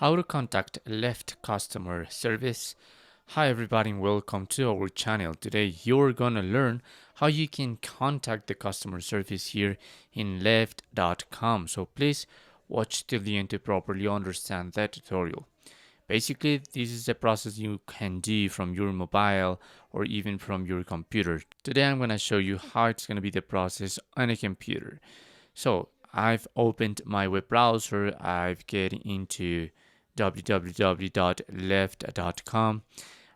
How to contact Lyft Customer Service. Hi everybody and welcome to our channel. Today you're gonna learn how you can contact the customer service here in Lyft.com. So please watch till the end to properly understand that tutorial. Basically, this is a process you can do from your mobile or even from your computer. Today I'm gonna show you how it's gonna be the process on a computer. So I've opened my web browser. I've get into www.lyft.com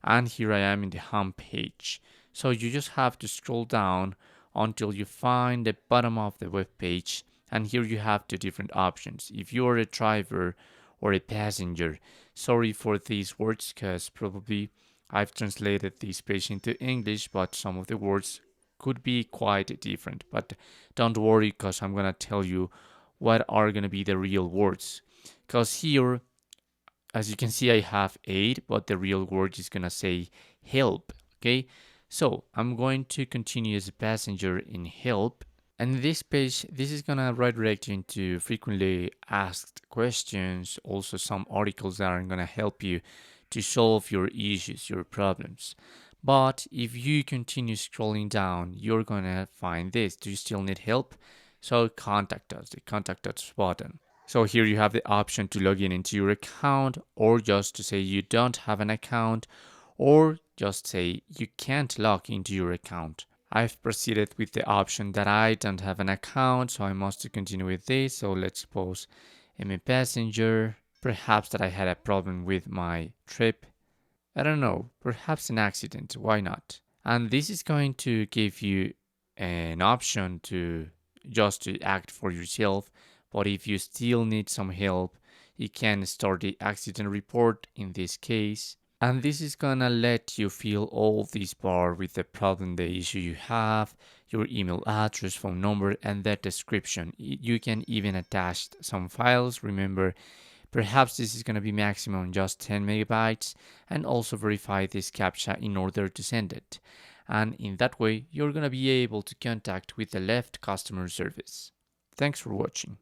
and here I am in the home page. So you just have to scroll down until you find the bottom of the web page, and here you have two different options. If you're a driver or a passenger, sorry for these words because probably I've translated this page into English, but some of the words could be quite different. But don't worry, because I'm gonna tell you what are gonna be the real words. Because here, as you can see, I have aid, but the real word is gonna say help. Okay, so I'm going to continue as a passenger in help. And this page, this is gonna redirect you into frequently asked questions, also some articles that are gonna help you to solve your issues, your problems. But if you continue scrolling down, you're gonna find this. Do you still need help? So contact us, the contact us button. So here you have the option to log in into your account, or just to say you don't have an account, or just say you can't log into your account. I've proceeded with the option that I don't have an account, so I must continue with this. So let's suppose I'm a passenger, perhaps that I had a problem with my trip. I don't know, perhaps an accident, why not? And this is going to give you an option to just to act for yourself, but if you still need some help, you can start the accident report in this case. And this is gonna let you fill all this bar with the problem, the issue you have, your email address, phone number, and that description. You can even attach some files. Remember, perhaps this is gonna be maximum just 10 megabytes, and also verify this CAPTCHA in order to send it. And in that way, you're gonna be able to contact with the Lyft customer service. Thanks for watching.